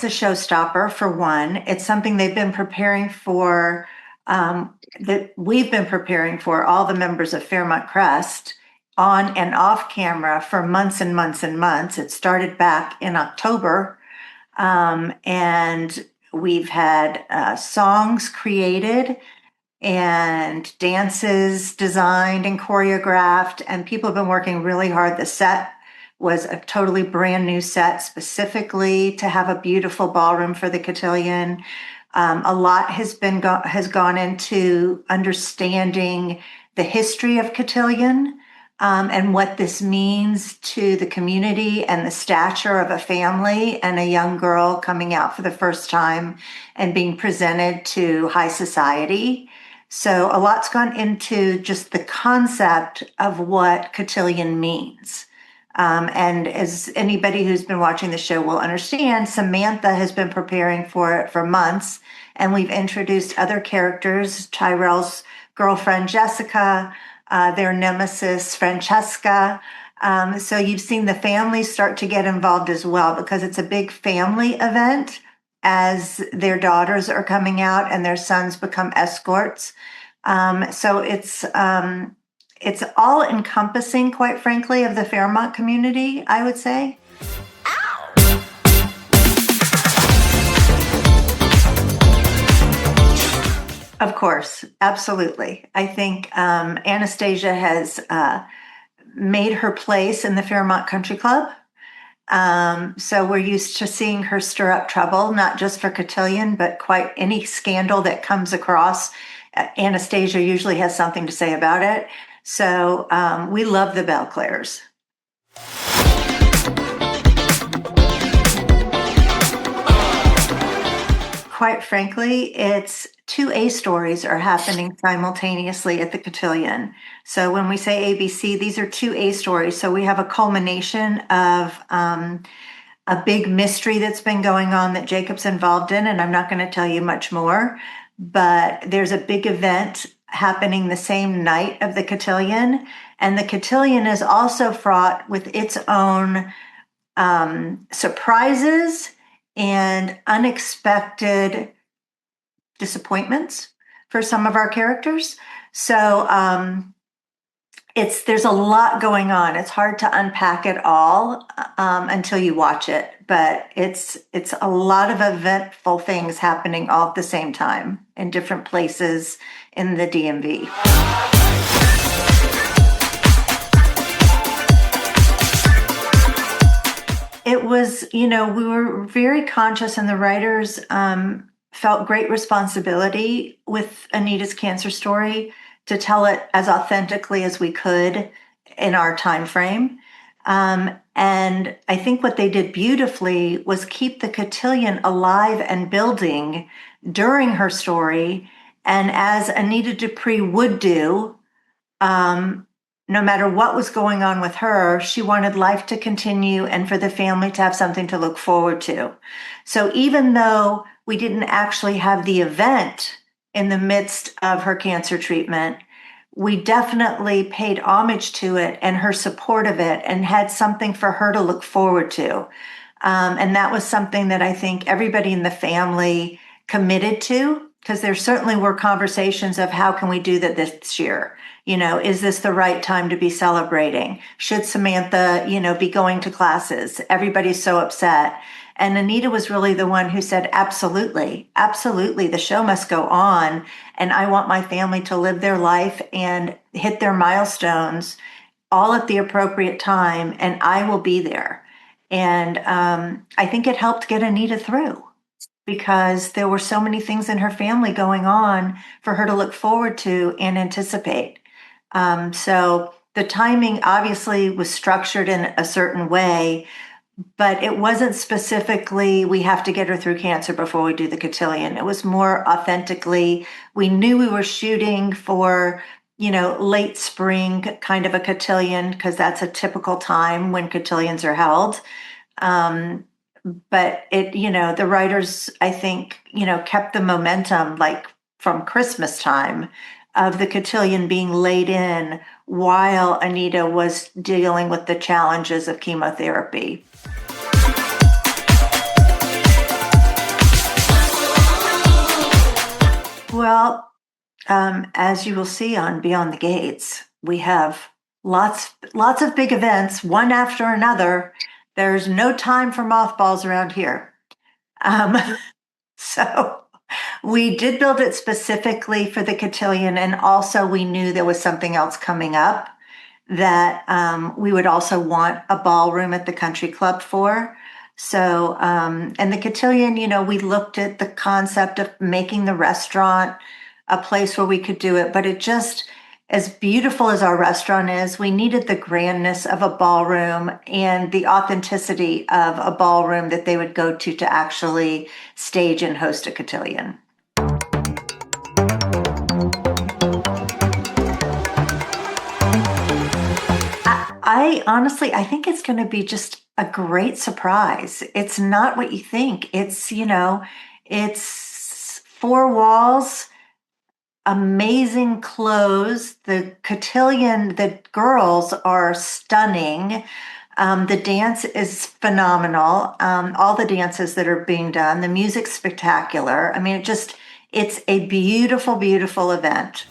it's a showstopper for one. It's something they've been preparing for, that we've been preparing for, all the members of Fairmont Crest, on and off camera for months and months and months. It started back in October, and we've had songs created and dances designed and choreographed, and people have been working really hard. The set was a totally brand new set specifically to have a beautiful ballroom for the Cotillion. A lot has gone into understanding the history of Cotillion, and what this means to the community and the stature of a family and a young girl coming out for the first time and being presented to high society. So a lot's gone into just the concept of what Cotillion means. And as anybody who's been watching the show will understand, Samantha has been preparing for it for months, and we've introduced other characters, Tyrell's girlfriend, Jessica, their nemesis, Francesca. So you've seen the family start to get involved as well, because it's a big family event as their daughters are coming out and their sons become escorts. So it's all encompassing, quite frankly, of the Fairmont community, I would say. Of course, absolutely. I think Anastasia has made her place in the Fairmont Country Club. So we're used to seeing her stir up trouble, not just for Cotillion, but quite any scandal that comes across. Anastasia usually has something to say about it. So we love the Bellaclaires. Quite frankly, it's 2 A stories are happening simultaneously at the Cotillion. So when we say ABC, these are 2 A stories. So we have a culmination of a big mystery that's been going on that Jacob's involved in, and I'm not going to tell you much more, but there's a big event happening the same night of the Cotillion, and the Cotillion is also fraught with its own surprises and unexpected disappointments for some of our characters. So there's a lot going on. It's hard to unpack it all until you watch it, but it's a lot of eventful things happening all at the same time in different places in the DMV. It was, we were very conscious, and the writers felt great responsibility with Anita's cancer story to tell it as authentically as we could in our time frame. And I think what they did beautifully was keep the Cotillion alive and building during her story. And as Anita Dupree would do, no matter what was going on with her, she wanted life to continue and for the family to have something to look forward to. So even though we didn't actually have the event in the midst of her cancer treatment, we definitely paid homage to it and her support of it and had something for her to look forward to. And that was something that I think everybody in the family committed to, because there certainly were conversations of how can we do that this year? Is this the right time to be celebrating? Should Samantha, be going to classes? Everybody's so upset. And Anita was really the one who said, absolutely, absolutely, the show must go on. And I want my family to live their life and hit their milestones all at the appropriate time, and I will be there. And I think it helped get Anita through, because there were so many things in her family going on for her to look forward to and anticipate. So the timing obviously was structured in a certain way, but it wasn't specifically, we have to get her through cancer before we do the Cotillion. It was more authentically, we knew we were shooting for, late spring kind of a Cotillion, because that's a typical time when Cotillions are held. But the writers, I think, kept the momentum like from Christmas time of the Cotillion being laid in while Anita was dealing with the challenges of chemotherapy. As you will see on Beyond the Gates, we have lots of big events, one after another. There's no time for mothballs around here. Um, so we did build it specifically for the Cotillion, and also we knew there was something else coming up that we would also want a ballroom at the country club for. So, and the Cotillion, we looked at the concept of making the restaurant a place where we could do it, but it just, as beautiful as our restaurant is, we needed the grandness of a ballroom and the authenticity of a ballroom that they would go to actually stage and host a Cotillion. I honestly, I think it's going to be just a great surprise. It's not what you think. It's four walls, amazing clothes. The cotillion, the girls are stunning. The dance is phenomenal. All the dances that are being done, the music's spectacular. I mean, it's a beautiful, beautiful event.